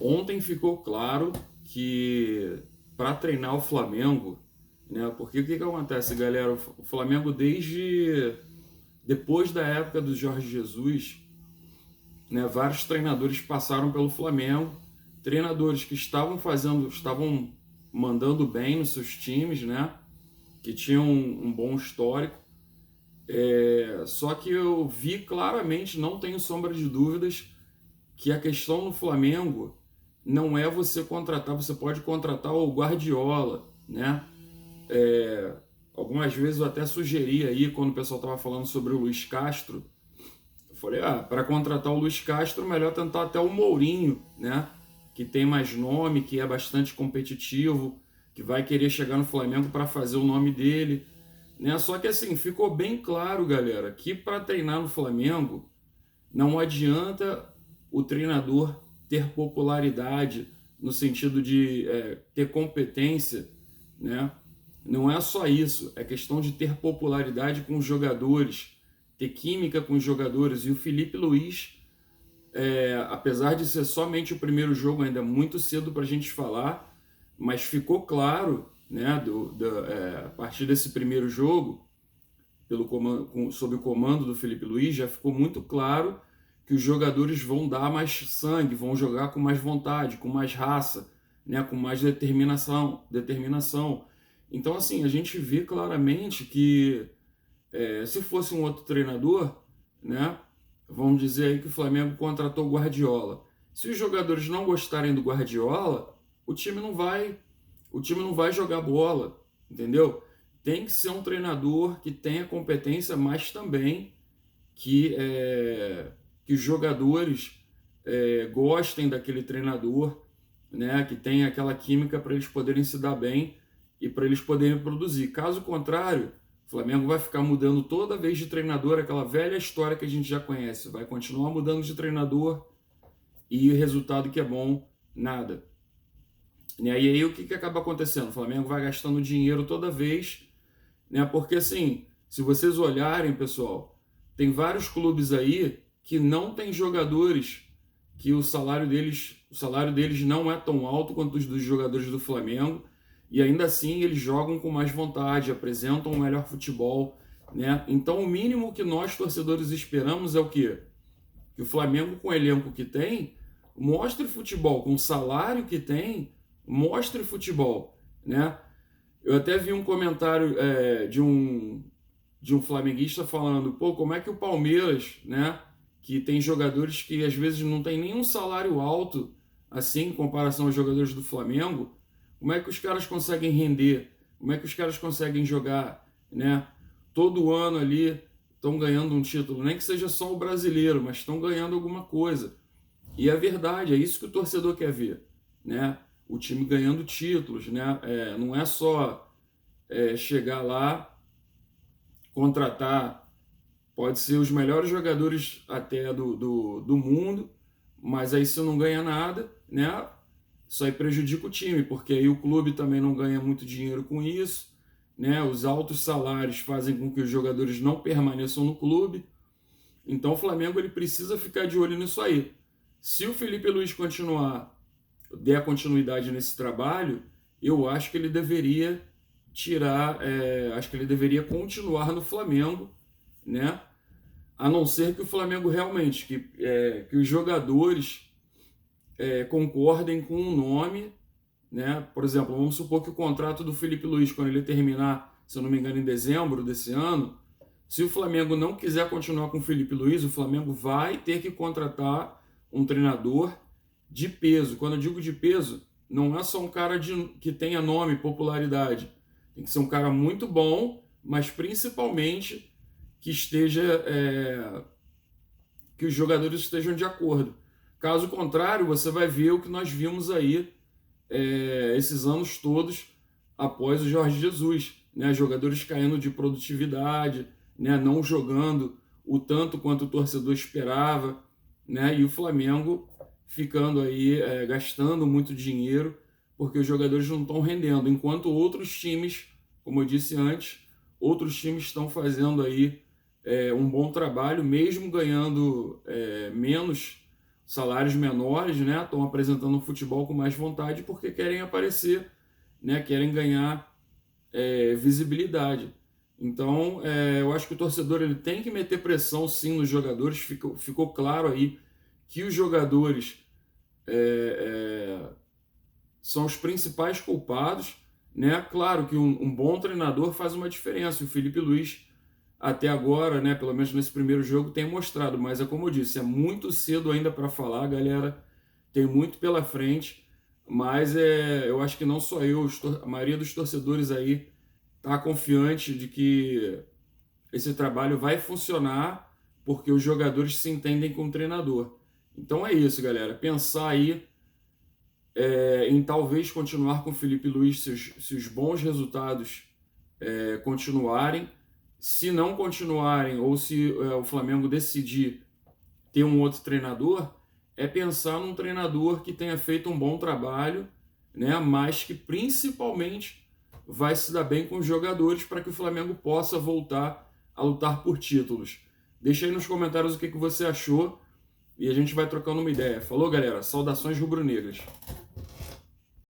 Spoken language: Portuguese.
Ontem ficou claro que para treinar o Flamengo, né? Porque o que acontece, galera? O Flamengo desde depois da época do Jorge Jesus, né? Vários treinadores passaram pelo Flamengo, treinadores que estavam mandando bem nos seus times, né? Que tinham um bom histórico. Só que eu vi claramente, não tenho sombra de dúvidas, que a questão no Flamengo não é você contratar, você pode contratar o Guardiola, né? Algumas vezes eu até sugeri aí, quando o pessoal estava falando sobre o Luiz Castro, eu falei, para contratar o Luiz Castro, melhor tentar até o Mourinho, né? Que tem mais nome, que é bastante competitivo, que vai querer chegar no Flamengo para fazer o nome dele, né? Só que assim, ficou bem claro, galera, que para treinar no Flamengo, não adianta o treinador ter popularidade no sentido de ter competência, né? Não é só isso, é questão de ter popularidade com os jogadores, ter química com os jogadores. E o Felipe Luiz, apesar de ser somente o primeiro jogo, ainda é muito cedo para a gente falar, mas ficou claro, né, a partir desse primeiro jogo, sob o comando do Felipe Luiz, já ficou muito claro que os jogadores vão dar mais sangue, vão jogar com mais vontade, com mais raça, né, com mais determinação. Então, assim, a gente vê claramente que se fosse um outro treinador, né, vamos dizer aí que o Flamengo contratou o Guardiola. Se os jogadores não gostarem do Guardiola, o time não vai, o time não vai jogar bola, entendeu? Tem que ser um treinador que tenha competência, mas também que os jogadores gostem daquele treinador, né? Que tenha aquela química para eles poderem se dar bem e para eles poderem produzir. Caso contrário, o Flamengo vai ficar mudando toda vez de treinador, aquela velha história que a gente já conhece. Vai continuar mudando de treinador e o resultado que é bom, nada. E aí o que acaba acontecendo? O Flamengo vai gastando dinheiro toda vez, né? Porque assim, se vocês olharem, pessoal, tem vários clubes aí que não tem jogadores, que o salário deles não é tão alto quanto os dos jogadores do Flamengo, e ainda assim eles jogam com mais vontade, apresentam um melhor futebol, né? Então o mínimo que nós torcedores esperamos é o quê? Que o Flamengo, com o elenco que tem, mostre futebol, com o salário que tem, mostre futebol, né? Eu até vi um comentário de um flamenguista falando, pô, como é que o Palmeiras, né, que tem jogadores que às vezes não tem nenhum salário alto, assim, em comparação aos jogadores do Flamengo, como é que os caras conseguem render? Como é que os caras conseguem jogar, né? Todo ano ali estão ganhando um título, nem que seja só o brasileiro, mas estão ganhando alguma coisa. E é verdade, é isso que o torcedor quer ver, né? O time ganhando títulos, né? Não é só chegar lá, contratar, pode ser os melhores jogadores até do mundo, mas aí se não ganha nada, né? Isso aí prejudica o time, porque aí o clube também não ganha muito dinheiro com isso, né? Os altos salários fazem com que os jogadores não permaneçam no clube. Então o Flamengo ele precisa ficar de olho nisso aí. Se o Felipe Luiz der continuidade nesse trabalho, eu acho que ele deveria acho que ele deveria continuar no Flamengo, né? A não ser que o Flamengo realmente, que os jogadores concordem com o nome, né? Por exemplo, vamos supor que o contrato do Felipe Luiz, quando ele terminar, se eu não me engano, em dezembro desse ano, se o Flamengo não quiser continuar com o Felipe Luiz, o Flamengo vai ter que contratar um treinador de peso. Quando eu digo de peso, não é só um cara que tenha nome, popularidade. Tem que ser um cara muito bom, mas principalmente que que os jogadores estejam de acordo. Caso contrário, você vai ver o que nós vimos aí esses anos todos após o Jorge Jesus, né? Jogadores caindo de produtividade, né? Não jogando o tanto quanto o torcedor esperava, né? E o Flamengo ficando aí gastando muito dinheiro porque os jogadores não estão rendendo, enquanto outros times, como eu disse antes, outros times estão fazendo aí um bom trabalho, mesmo ganhando menos salários menores, né? Estão apresentando um futebol com mais vontade porque querem aparecer, né? Querem ganhar visibilidade. Então, eu acho que o torcedor ele tem que meter pressão sim nos jogadores. Ficou claro aí que os jogadores são os principais culpados, né? Claro que um bom treinador faz uma diferença. O Felipe Luiz, até agora, né, pelo menos nesse primeiro jogo, tem mostrado. Mas é como eu disse, é muito cedo ainda para falar, galera. Tem muito pela frente. Mas eu acho que não só eu, a maioria dos torcedores aí tá confiante de que esse trabalho vai funcionar porque os jogadores se entendem com o treinador. Então é isso, galera. Pensar aí em talvez continuar com o Felipe Luiz se os bons resultados continuarem. Se não continuarem ou se o Flamengo decidir ter um outro treinador, é pensar num treinador que tenha feito um bom trabalho, né? Mas que principalmente vai se dar bem com os jogadores para que o Flamengo possa voltar a lutar por títulos. Deixa aí nos comentários o que você achou e a gente vai trocando uma ideia. Falou, galera? Saudações rubro-negras.